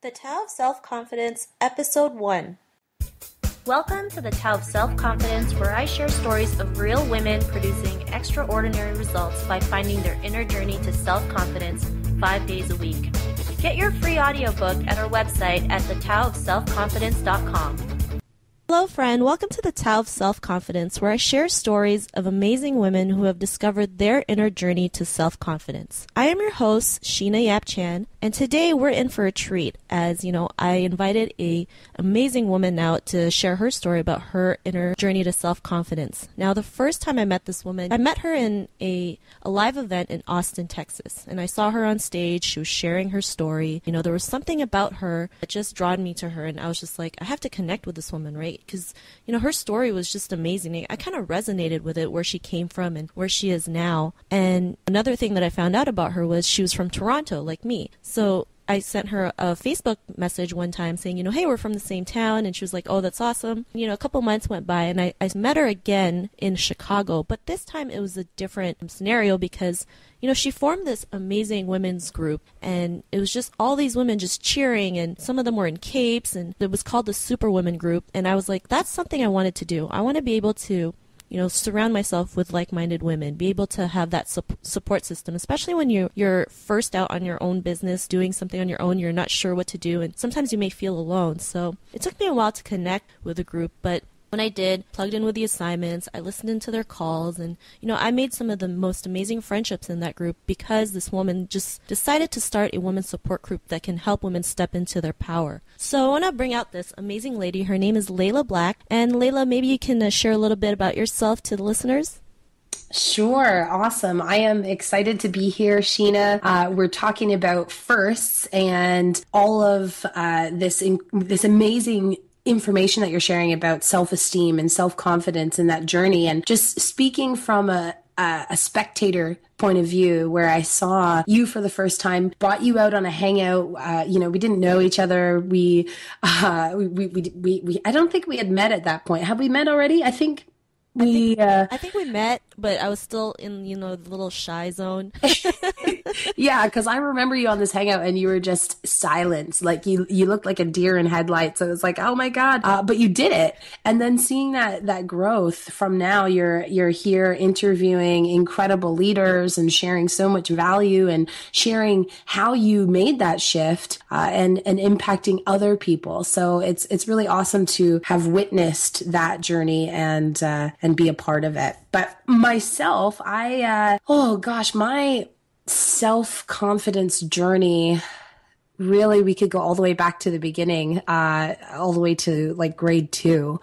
The Tao of Self-Confidence, Episode 1. Welcome to the Tao of Self-Confidence, where I share stories of real women producing extraordinary results by finding their inner journey to self-confidence 5 days a week. Get your free audiobook at our website at thetaoofselfconfidence.com. Hello, friend. Welcome to the Tao of Self-Confidence, where I share stories of amazing women who have discovered their inner journey to self-confidence. I am your host, Sheena Yap Chan, and today we're in for a treat. As you know, I invited a amazing woman out to share her story about her inner journey to self-confidence. Now, the first time I met this woman, I met her in a live event in Austin, Texas, and I saw her on stage. She was sharing her story. You know, there was something about her that just drawed me to her, and I was just like, I have to connect with this woman, right? Because, you know, her story was just amazing. I kind of resonated with it, where she came from and where she is now. And another thing that I found out about her was she was from Toronto, like me. So I sent her a Facebook message one time saying, you know, hey, we're from the same town. And she was like, oh, that's awesome. You know, a couple months went by and I met her again in Chicago. But this time it was a different scenario because, you know, she formed this amazing women's group, and it was just all these women just cheering, and some of them were in capes, and it was called the Superwomen Group. And I was like, that's something I wanted to do. I want to be able to, you know, surround myself with like-minded women, be able to have that support system, especially when you're first out on your own business, doing something on your own, you're not sure what to do, and sometimes you may feel alone. So it took me a while to connect with the group, but when I did, plugged in with the assignments, I listened into their calls, and, you know, I made some of the most amazing friendships in that group because this woman just decided to start a women's support group that can help women step into their power. So I want to bring out this amazing lady. Her name is Layla Black. And Layla, maybe you can share a little bit about yourself to the listeners? Sure. Awesome. I am excited to be here, Sheena. We're talking about firsts and all of this amazing information that you're sharing about self-esteem and self-confidence in that journey. And just speaking from a spectator point of view, where I saw you for the first time, brought you out on a hangout. You know, we didn't know each other. I don't think we had met at that point. Have we met already? I think we met, but I was still in, you know, the little shy zone. Yeah, because I remember you on this hangout and you were just silent. Like you looked like a deer in headlights. So it was like, oh my God. But you did it. And then seeing that growth from now, you're here interviewing incredible leaders and sharing so much value and sharing how you made that shift and impacting other people. So it's really awesome to have witnessed that journey and be a part of it. But myself, my self-confidence journey, really, we could go all the way back to the beginning, all the way to like grade 2.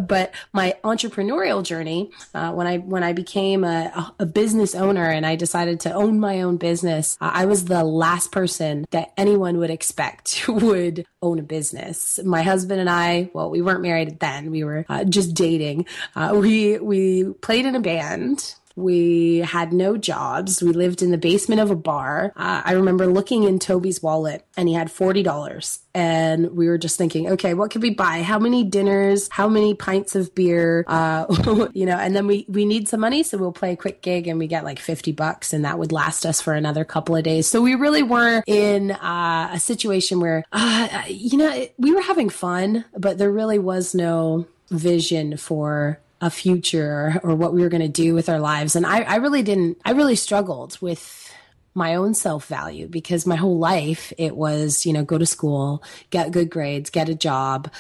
But my entrepreneurial journey, when I became a business owner and I decided to own my own business, I was the last person that anyone would expect would own a business. My husband and I, well, we weren't married then. We were just dating. We played in a band. We had no jobs. We lived in the basement of a bar. I remember looking in Toby's wallet and he had $40. And we were just thinking, okay, what could we buy? How many dinners? How many pints of beer? You know, and then we need some money. So we'll play a quick gig and we get like $50 and that would last us for another couple of days. So we really were in a situation where, you know, we were having fun, but there really was no vision for a future or what we were going to do with our lives. And I really struggled with my own self-value because my whole life it was, you know, go to school, get good grades, get a job,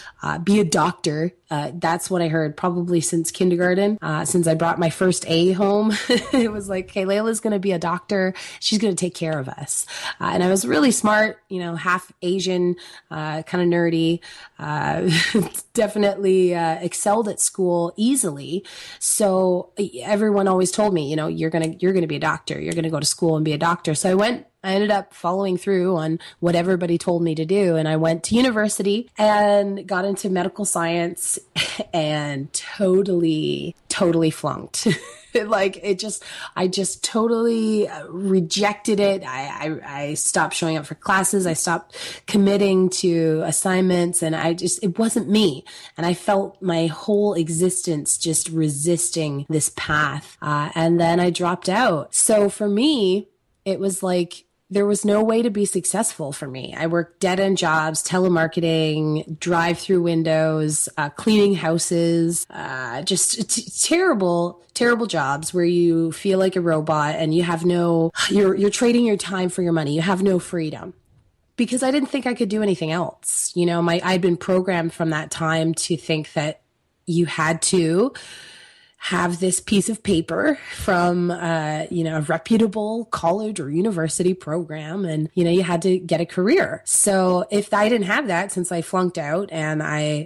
be a doctor. That's what I heard probably since kindergarten, since I brought my first A home. It was like, okay, Layla's going to be a doctor. She's going to take care of us. And I was really smart, you know, half Asian, kind of nerdy, definitely excelled at school easily. So everyone always told me, you know, you're going to be a doctor. You're going to go to school and be a doctor. So I ended up following through on what everybody told me to do. And I went to university and got into medical science and totally flunked. I just totally rejected it. I stopped showing up for classes. I stopped committing to assignments and it wasn't me. And I felt my whole existence just resisting this path. And then I dropped out. So for me, it was like, there was no way to be successful for me. I worked dead-end jobs, telemarketing, drive-through windows, cleaning houses, just terrible, terrible jobs where you feel like a robot and you have you're trading your time for your money. You have no freedom. Because I didn't think I could do anything else. I'd been programmed from that time to think that you had to have this piece of paper from, a reputable college or university program. And, you had to get a career. So if I didn't have that, since I flunked out and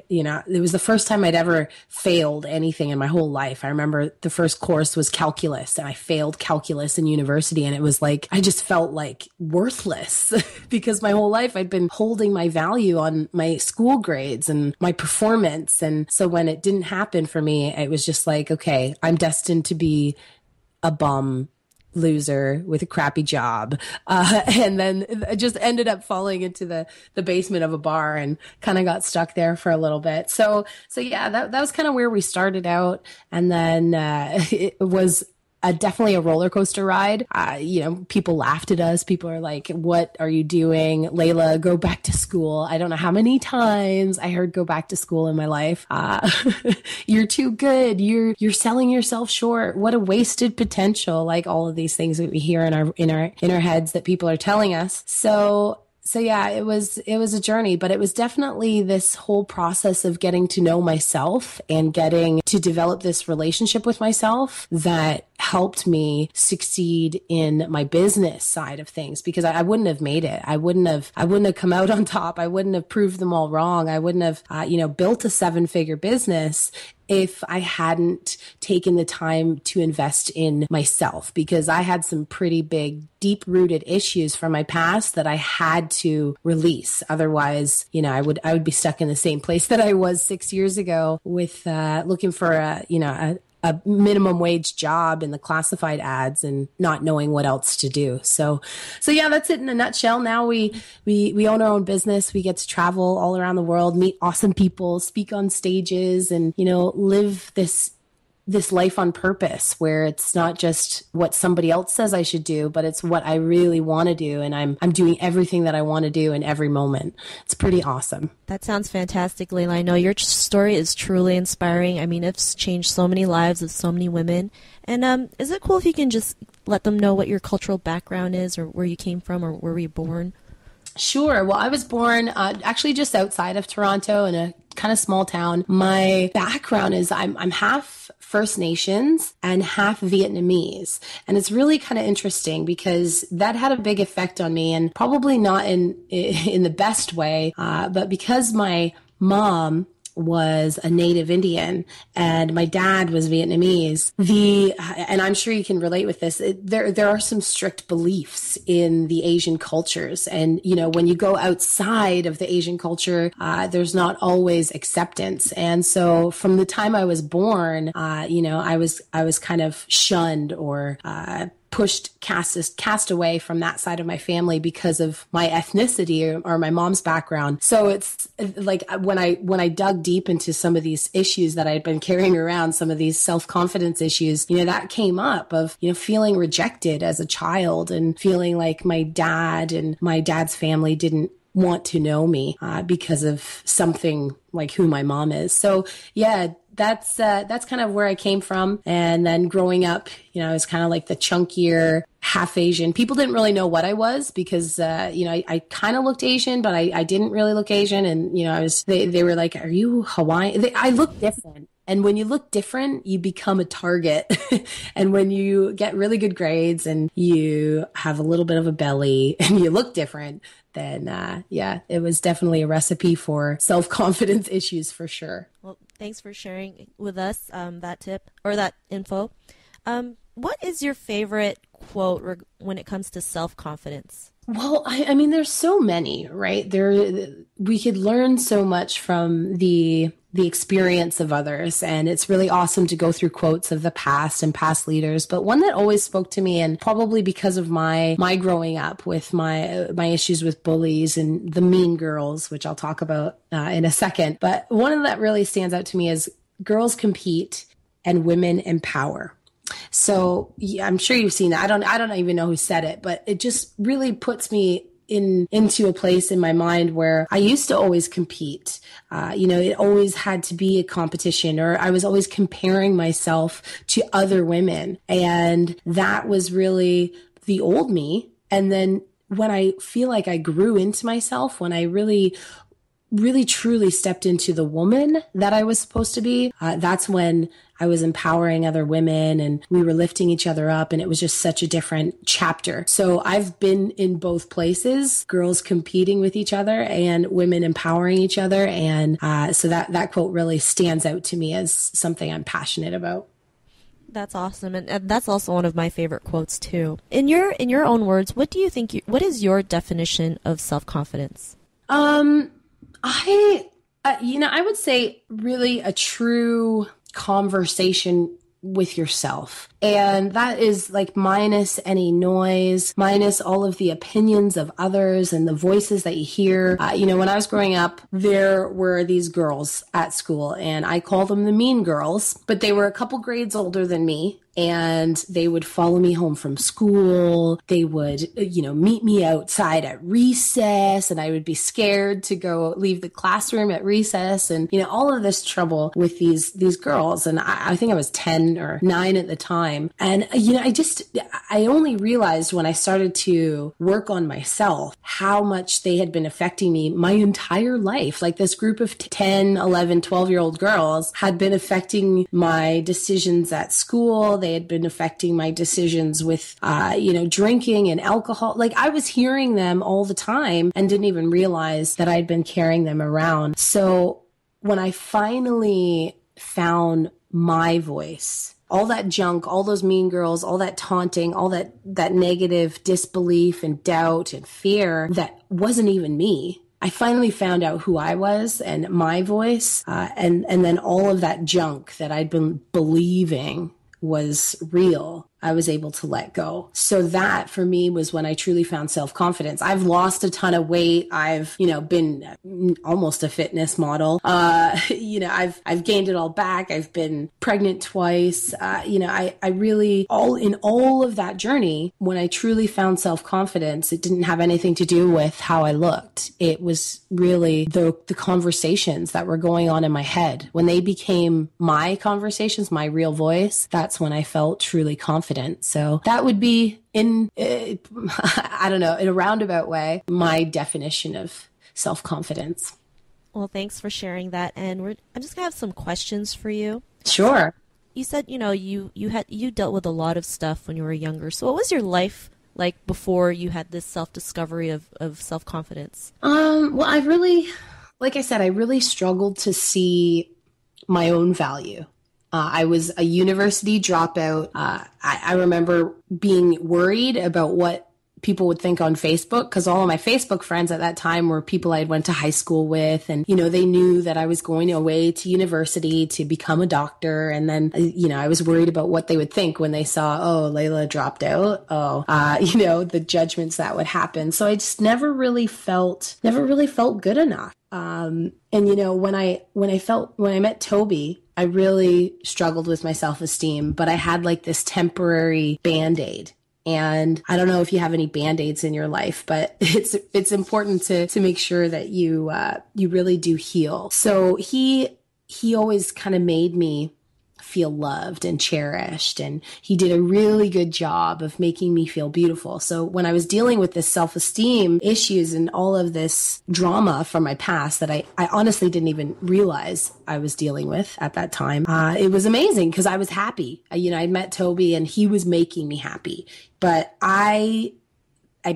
it was the first time I'd ever failed anything in my whole life. I remember the first course was calculus and I failed calculus in university. And it was like, I just felt like worthless because my whole life I'd been holding my value on my school grades and my performance. And so when it didn't happen for me, it was just like, okay, I'm destined to be a bum loser with a crappy job. And then I just ended up falling into the basement of a bar and kind of got stuck there for a little bit. So yeah, that was kind of where we started out. And then it was definitely a roller coaster ride. People laughed at us. People are like, what are you doing? Layla, go back to school. I don't know how many times I heard go back to school in my life. You're too good. You're selling yourself short. What a wasted potential. Like all of these things that we hear in our heads that people are telling us. So yeah, it was a journey, but it was definitely this whole process of getting to know myself and getting to develop this relationship with myself that helped me succeed in my business side of things, because I wouldn't have made it. I wouldn't have come out on top. I wouldn't have proved them all wrong. I wouldn't have, built a 7-figure business if I hadn't taken the time to invest in myself, because I had some pretty big, deep-rooted issues from my past that I had to release. Otherwise, I would be stuck in the same place that I was 6 years ago with looking for a minimum wage job in the classified ads and not knowing what else to do. So yeah, that's it in a nutshell. Now we own our own business. We get to travel all around the world, meet awesome people, speak on stages, and, live this life on purpose, where it's not just what somebody else says I should do, but it's what I really want to do. And I'm doing everything that I want to do in every moment. It's pretty awesome. That sounds fantastic, Layla. I know your story is truly inspiring. I mean, it's changed so many lives of so many women. And is it cool if you can just let them know what your cultural background is, or where you came from, or where were you born? Sure. Well, I was born actually just outside of Toronto in a kind of small town. My background is I'm half First Nations and half Vietnamese. And it's really kind of interesting because that had a big effect on me, and probably not in the best way, but because my mom was a native Indian and my dad was Vietnamese, and I'm sure you can relate with this, there are some strict beliefs in the Asian cultures. And, when you go outside of the Asian culture, there's not always acceptance. And so from the time I was born, I was kind of shunned or cast away from that side of my family because of my ethnicity or my mom's background. So it's like when I dug deep into some of these issues that I'd been carrying around, some of these self-confidence issues, that came up of, feeling rejected as a child and feeling like my dad and my dad's family didn't want to know me because of something like who my mom is. So yeah, that's kind of where I came from. And then growing up, I was kind of like the chunkier half Asian. People didn't really know what I was because, I kind of looked Asian, but I didn't really look Asian. And, they were like, are you Hawaiian? I look different. And when you look different, you become a target. And when you get really good grades and you have a little bit of a belly and you look different, then it was definitely a recipe for self-confidence issues for sure. Well, thanks for sharing with us that tip or that info. What is your favorite quote when it comes to self-confidence? Well, I mean, there's so many, right? We could learn so much from the experience of others. And it's really awesome to go through quotes of the past and past leaders. But one that always spoke to me, and probably because of my growing up with my issues with bullies and the mean girls, which I'll talk about in a second. But one that really stands out to me is girls compete and women empower. So yeah, I'm sure you've seen that. I don't even know who said it, but it just really puts me into a place in my mind where I used to always compete. It always had to be a competition, or I was always comparing myself to other women. And that was really the old me. And then when I feel like I grew into myself, when I really truly stepped into the woman that I was supposed to be, that's when I was empowering other women and we were lifting each other up, and it was just such a different chapter. So I've been in both places, girls competing with each other and women empowering each other. And so that quote really stands out to me as something I'm passionate about. That's awesome, and that's also one of my favorite quotes too. In your own words, what is your definition of self-confidence? I would say really a true conversation with yourself. And that is like minus any noise, minus all of the opinions of others and the voices that you hear. When I was growing up, there were these girls at school, and I call them the mean girls, but they were a couple grades older than me. And they would follow me home from school. They would, meet me outside at recess, and I would be scared to go leave the classroom at recess, and, all of this trouble with these girls. And I think I was 10 or 9 at the time. And, I only realized when I started to work on myself how much they had been affecting me my entire life. Like this group of 10, 11, 12-year-old girls had been affecting my decisions at school. They had been affecting my decisions with, drinking and alcohol. Like I was hearing them all the time and didn't even realize that I'd been carrying them around. So when I finally found my voice, all that junk, all those mean girls, all that taunting, all that negative disbelief and doubt and fear that wasn't even me, I finally found out who I was and my voice, and then all of that junk that I'd been believing was real, I was able to let go. So that for me was when I truly found self-confidence. I've lost a ton of weight. I've, been almost a fitness model. I've gained it all back. I've been pregnant twice. I really, all of that journey, when I truly found self-confidence, it didn't have anything to do with how I looked. It was really the conversations that were going on in my head. When they became my conversations, my real voice, that's when I felt truly confident. So that would be in a roundabout way, my definition of self-confidence. Well, thanks for sharing that. And I'm just gonna have some questions for you. Sure. You said, you dealt with a lot of stuff when you were younger. So what was your life like before you had this self-discovery of self-confidence? Well, I really struggled to see my own value. I was a university dropout. I remember being worried about what people would think on Facebook, because all of my Facebook friends at that time were people I went to high school with. And, they knew that I was going away to university to become a doctor. And then, I was worried about what they would think when they saw, oh, Layla dropped out. The judgments that would happen. So I just never really felt good enough. When I met Toby, I really struggled with my self-esteem, but I had like this temporary Band-Aid. And I don't know if you have any Band-Aids in your life, but it's important to make sure that you really do heal. So he always kind of made me feel loved and cherished, and he did a really good job of making me feel beautiful. So when I was dealing with this self-esteem issues and all of this drama from my past that I honestly didn't even realize I was dealing with at that time, it was amazing because I was happy. I met Toby and he was making me happy, but I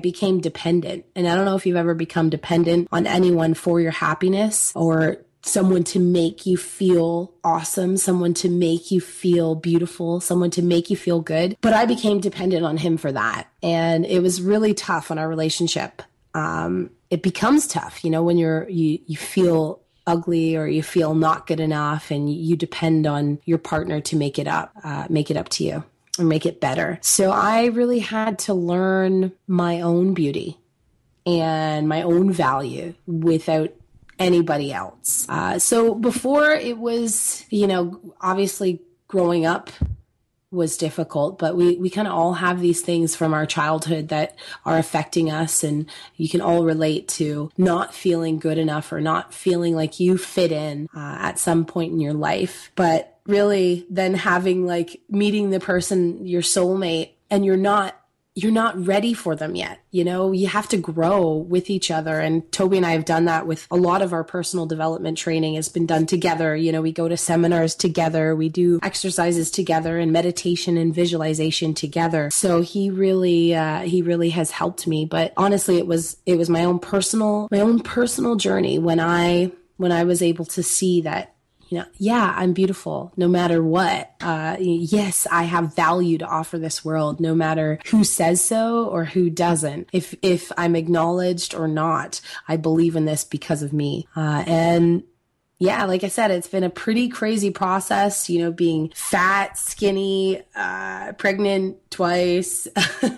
became dependent. And I don't know if you've ever become dependent on anyone for your happiness, or someone to make you feel awesome, someone to make you feel beautiful, someone to make you feel good. But I became dependent on him for that. And it was really tough on our relationship. It becomes tough, when you feel ugly or you feel not good enough, and you depend on your partner to make it up to you or make it better. So I really had to learn my own beauty and my own value without anybody else. So before it was, obviously growing up was difficult, but we kind of all have these things from our childhood that are affecting us. And you can all relate to not feeling good enough or not feeling like you fit in at some point in your life. But really then having like meeting the person, your soulmate, and you're not ready for them yet. You know, you have to grow with each other. And Toby and I have done that with a lot of our personal development training has been done together. You know, we go to seminars together, we do exercises together and meditation and visualization together. So he really has helped me. But honestly, it was my own personal journey when I was able to see that, you know, yeah, I'm beautiful no matter what. Yes, I have value to offer this world, no matter who says so or who doesn't. If I'm acknowledged or not, I believe in this because of me. And yeah, like I said, it's been a pretty crazy process, you know, being fat, skinny, pregnant twice.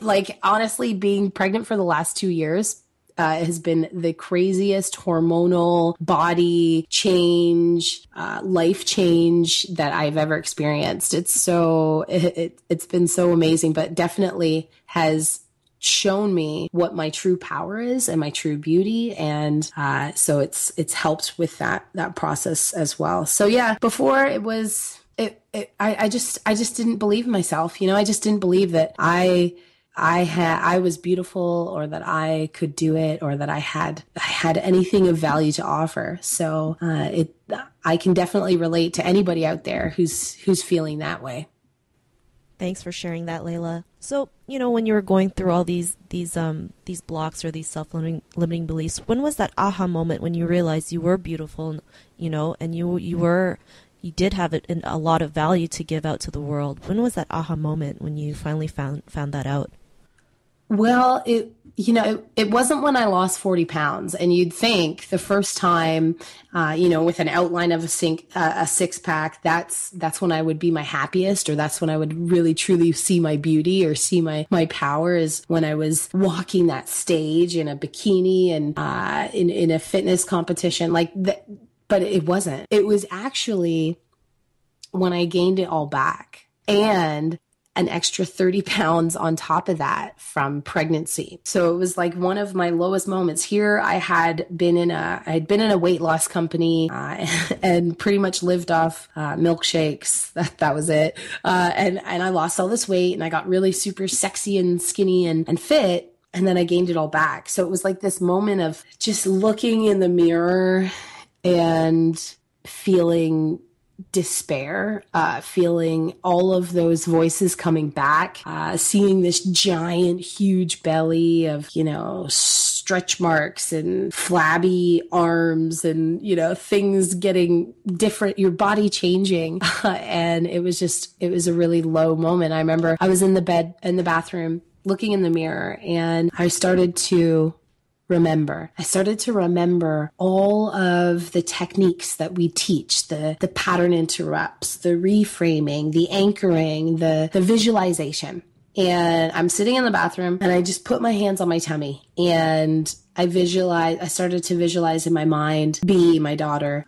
Like honestly, being pregnant for the last 2 years has been the craziest hormonal body change, life change that I've ever experienced. It's been so amazing, but definitely has shown me what my true power is and my true beauty. And so it's helped with that process as well. So yeah, before it was, I just didn't believe in myself. You know, I just didn't believe that I was beautiful or that I could do it or that I had anything of value to offer. So I can definitely relate to anybody out there who's feeling that way. Thanks for sharing that, Layla. So, you know, when you were going through all these blocks or these self-limiting beliefs, when was that aha moment when you realized you were beautiful, you know, and you did have a lot of value to give out to the world? When was that aha moment when you finally found that out? Well, it wasn't when I lost 40 pounds. And you'd think the first time, with an outline of a six pack, that's when I would be my happiest, or that's when I would really truly see my beauty or see my power, is when I was walking that stage in a bikini and in a fitness competition like that. But it wasn't. It was actually when I gained it all back and an extra 30 pounds on top of that from pregnancy. So it was like one of my lowest moments. Here I had been in a weight loss company and pretty much lived off milkshakes. That was it. And I lost all this weight and I got really super sexy and skinny and fit. And then I gained it all back. So it was like this moment of just looking in the mirror and feeling despair, feeling all of those voices coming back, seeing this giant, huge belly of, stretch marks and flabby arms and, things getting different, your body changing. And it was a really low moment. I remember I was in the bathroom, looking in the mirror, and I started to remember all of the techniques that we teach, the pattern interrupts, the reframing, the anchoring, the visualization. And I'm sitting in the bathroom and I just put my hands on my tummy and I started to visualize in my mind my daughter,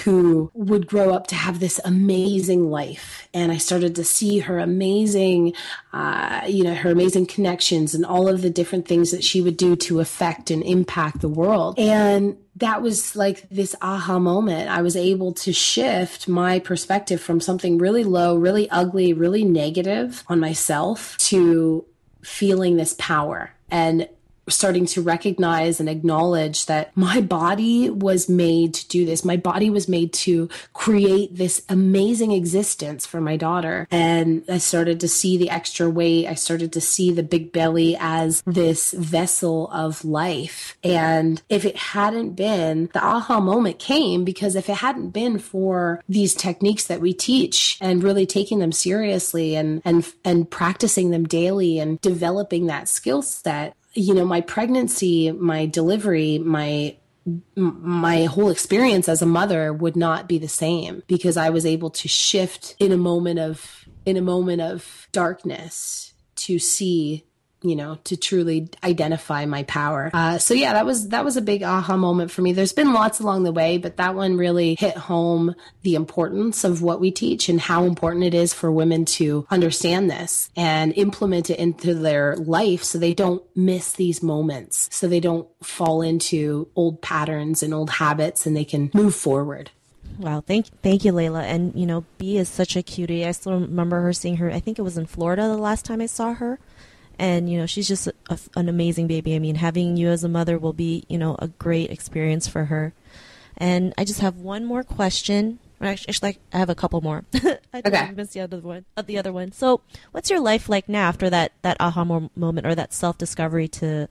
who would grow up to have this amazing life. And I started to see her amazing, her amazing connections and all of the different things that she would do to affect and impact the world. And that was like this aha moment. I was able to shift my perspective from something really low, really ugly, really negative on myself to feeling this power and starting to recognize and acknowledge that my body was made to do this. My body was made to create this amazing existence for my daughter. And I started to see the extra weight. I started to see the big belly as this vessel of life. And if it hadn't been, the aha moment came because if it hadn't been for these techniques that we teach and really taking them seriously and practicing them daily and developing that skill set, my pregnancy, my delivery, my whole experience as a mother would not be the same because I was able to shift in a moment of darkness to see to truly identify my power. So yeah, that was a big aha moment for me. There's been lots along the way, but that one really hit home the importance of what we teach and how important it is for women to understand this and implement it into their life so they don't miss these moments, so they don't fall into old patterns and old habits, and they can move forward. Wow. Thank you, Layla. And, B is such a cutie. I still remember her seeing her. I think it was in Florida the last time I saw her. And, she's just an amazing baby. I mean, having you as a mother will be, a great experience for her. And I just have one more question. Actually, I have a couple more. I Okay. missed the other one. So what's your life like now after that aha moment or that self-discovery to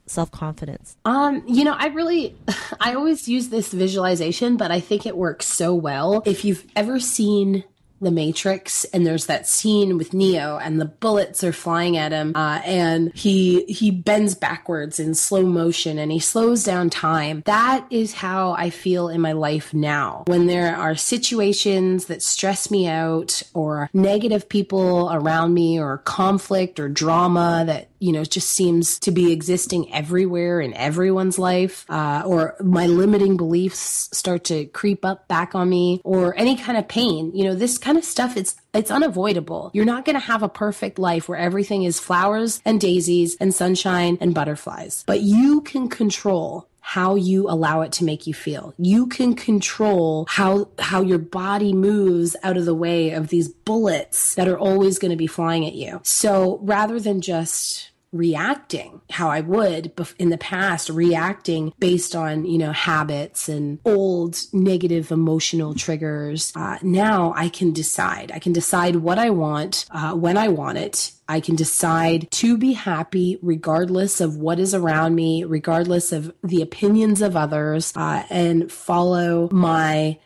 self-confidence? I always use this visualization, but I think it works so well. If you've ever seen The Matrix, and there's that scene with Neo and the bullets are flying at him, and he bends backwards in slow motion and he slows down time. That is how I feel in my life now. When there are situations that stress me out, or negative people around me, or conflict or drama that just seems to be existing everywhere in everyone's life, or my limiting beliefs start to creep up back on me, or any kind of pain, this kind of stuff, it's unavoidable. You're not going to have a perfect life where everything is flowers and daisies and sunshine and butterflies, but you can control how you allow it to make you feel. You can control how your body moves out of the way of these bullets that are always going to be flying at you. So rather than just reacting how I would in the past, reacting based on, habits and old negative emotional triggers, now I can decide. I can decide what I want, when I want it. I can decide to be happy regardless of what is around me, regardless of the opinions of others, and follow my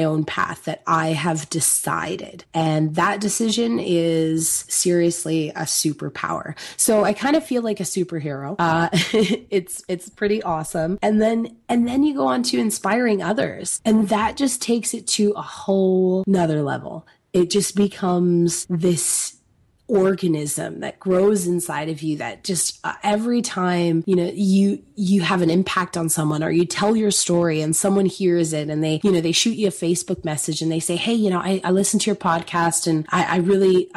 own path that I have decided. And that decision is seriously a superpower. So I kind of feel like a superhero. It's pretty awesome. And then you go on to inspiring others. And that just takes it to a whole nother level. It just becomes this organism that grows inside of you that just every time you have an impact on someone, or you tell your story and someone hears it and they shoot you a Facebook message and they say, hey, I listened to your podcast and I really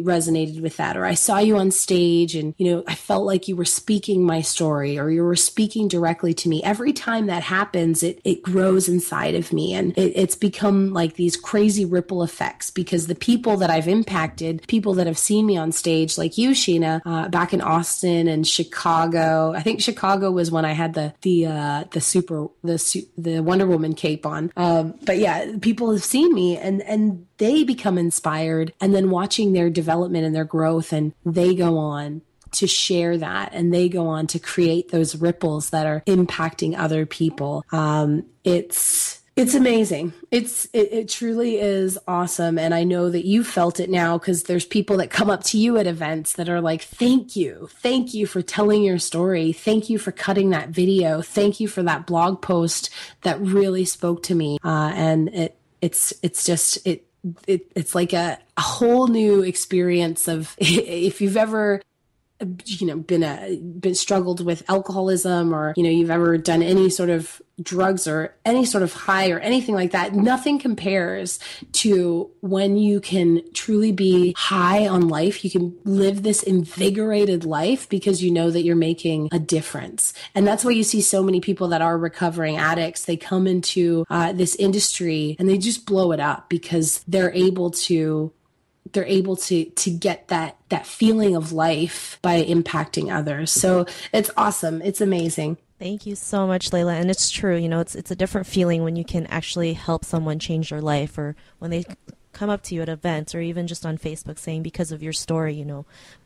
resonated with that, or I saw you on stage and I felt like you were speaking my story, or you were speaking directly to me. Every time that happens, it grows inside of me, and it's become like these crazy ripple effects, because the people that I've impacted, people that have seen me on stage, like you, Sheena, back in Austin and Chicago. I think Chicago was when I had the Wonder Woman cape on. But yeah, people have seen me and they become inspired, and then watching their development and their growth, and they go on to share that, and they go on to create those ripples that are impacting other people. It's amazing. It truly is awesome. And I know that you felt it now, because there's people that come up to you at events that are like, thank you for telling your story. Thank you for cutting that video. Thank you for that blog post that really spoke to me. And it's like a whole new experience of, if you've ever been struggled with alcoholism, or you've ever done any sort of drugs or any sort of high or anything like that, nothing compares to when you can truly be high on life. You can live this invigorated life because you know that you're making a difference. And that's why you see so many people that are recovering addicts. They come into this industry and they just blow it up, because they're able to get that feeling of life by impacting others. So it's awesome. It's amazing. Thank you so much, Layla. And it's true, it's a different feeling when you can actually help someone change their life, or when they come up to you at events, or even just on Facebook saying, because of your story,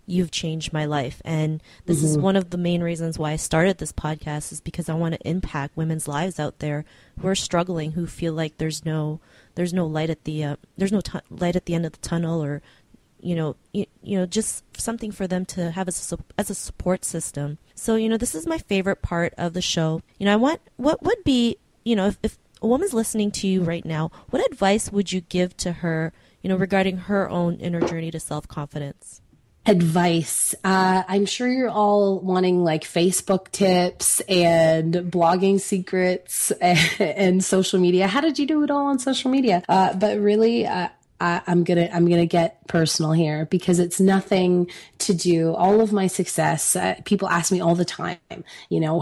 you've changed my life. And this is one of the main reasons why I started this podcast, is because I want to impact women's lives out there who are struggling, who feel like there's no light at the light at the end of the tunnel, or just something for them to have as a support system. So this is my favorite part of the show. What would be, if a woman's listening to you right now, what advice would you give to her, regarding her own inner journey to self-confidence? Advice. I'm sure you're all wanting like Facebook tips and blogging secrets and social media. How did you do it all on social media? But really, I'm gonna get personal here because it's nothing to do. All of my success, people ask me all the time,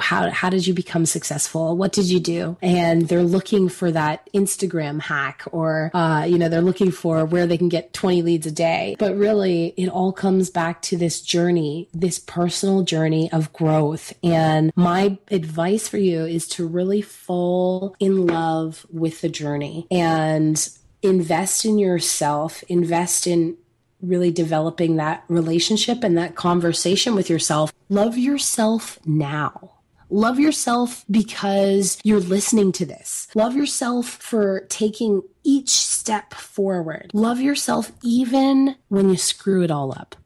how did you become successful? What did you do? And they're looking for that Instagram hack, or they're looking for where they can get 20 leads a day. But really, it all comes back to this journey, this personal journey of growth. And my advice for you is to really fall in love with the journey and invest in yourself, invest in really developing that relationship and that conversation with yourself. Love yourself now. Love yourself because you're listening to this. Love yourself for taking each step forward. Love yourself even when you screw it all up.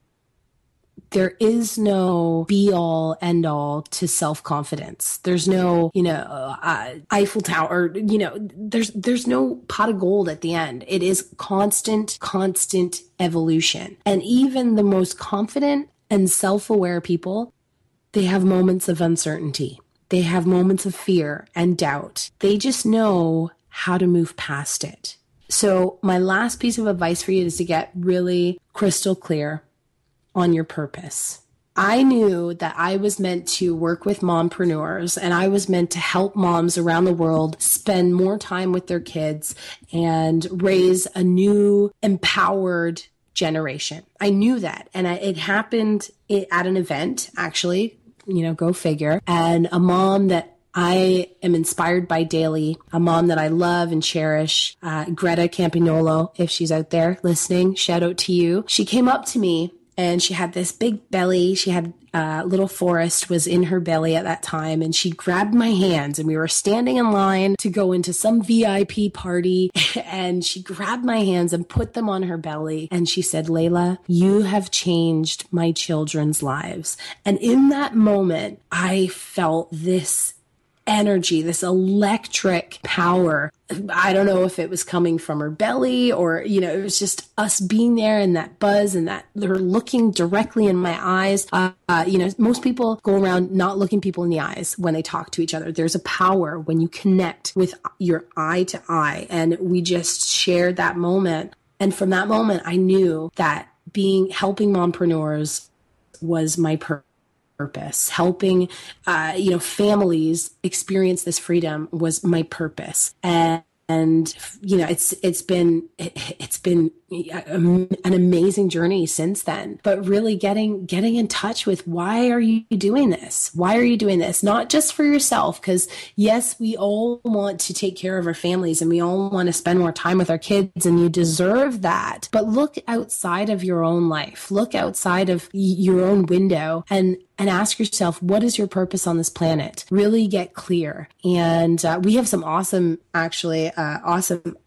There is no be all end all to self-confidence. There's no, Eiffel Tower, there's no pot of gold at the end. It is constant evolution. And even the most confident and self-aware people, they have moments of uncertainty. They have moments of fear and doubt. They just know how to move past it. So my last piece of advice for you is to get really crystal clear on your purpose. I knew that I was meant to work with mompreneurs, and I was meant to help moms around the world spend more time with their kids and raise a new empowered generation. I knew that. And it happened at an event, actually, go figure. And a mom that I am inspired by daily, a mom that I love and cherish, Greta Campignolo, if she's out there listening, shout out to you. She came up to me and she had this big belly. She had little Forrest was in her belly at that time. And she grabbed my hands and we were standing in line to go into some VIP party. And she grabbed my hands and put them on her belly. And she said, "Layla, you have changed my children's lives." And in that moment, I felt this energy, this electric power. I don't know if it was coming from her belly or, it was just us being there and that buzz and that her looking directly in my eyes. Most people go around not looking people in the eyes when they talk to each other. There's a power when you connect with your eye to eye. And we just shared that moment. And from that moment, I knew that helping mompreneurs was my purpose. Helping, families experience this freedom was my purpose. And it's been an amazing journey since then, but really getting in touch with why are you doing this? Why are you doing this? Not just for yourself, because yes, we all want to take care of our families and we all want to spend more time with our kids and you deserve that. But look outside of your own life, look outside of your own window and ask yourself, what is your purpose on this planet? Really get clear. And we have some awesome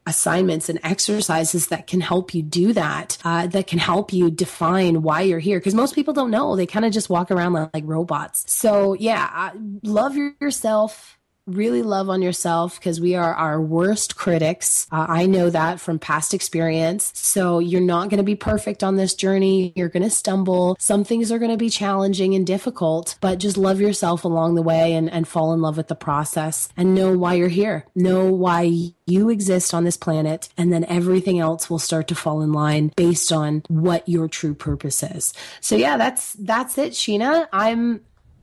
assignments and exercises that can help you do that, that can help you define why you're here. Because most people don't know. They kind of just walk around like robots. So yeah, love yourself. Really love on yourself because we are our worst critics. I know that from past experience. So you're not going to be perfect on this journey. You're going to stumble. Some things are going to be challenging and difficult, but just love yourself along the way and fall in love with the process and know why you're here. Know why you exist on this planet. And then everything else will start to fall in line based on what your true purpose is. So yeah, that's it, Sheena.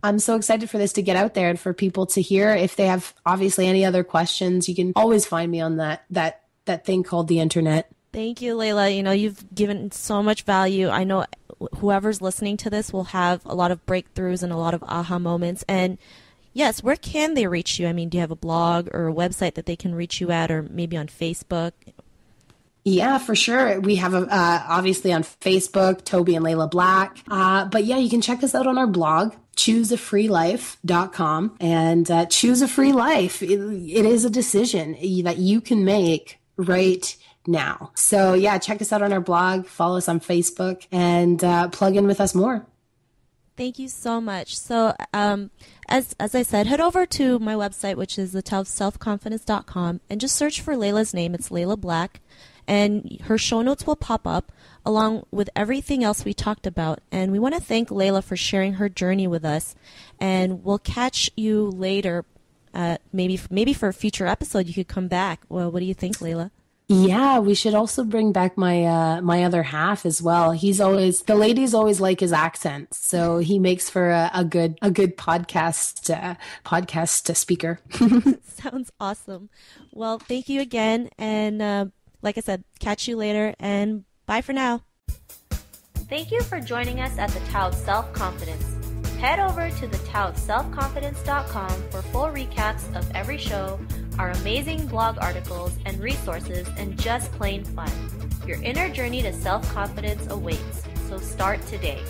I'm so excited for this to get out there and for people to hear. If they have obviously any other questions, you can always find me on that thing called the internet. Thank you, Layla. You've given so much value. I know whoever's listening to this will have a lot of breakthroughs and a lot of aha moments. And yes, where can they reach you? I mean, do you have a blog or a website that they can reach you at, or maybe on Facebook? Yeah, for sure. We have obviously on Facebook, Toby and Layla Black. But yeah, you can check us out on our blog, choosefreelife.com. And choose a free life. It is a decision that you can make right now. So yeah, check us out on our blog, follow us on Facebook, and plug in with us more. Thank you so much. So as I said, head over to my website, which is thetowofselfconfidence.com, and just search for Layla's name. It's Layla Black. and her show notes will pop up along with everything else we talked about. And we want to thank Layla for sharing her journey with us, and we'll catch you later. Maybe for a future episode you could come back. Well, what do you think, Layla? Yeah, we should also bring back my other half as well. The ladies always like his accent, so he makes for a good podcast speaker. Sounds awesome. Well, thank you again, and like I said, catch you later, and bye for now. Thank you for joining us at the Tao of Self-Confidence. Head over to thetaoofselfconfidence.com for full recaps of every show, our amazing blog articles and resources, and just plain fun. Your inner journey to self-confidence awaits, so start today.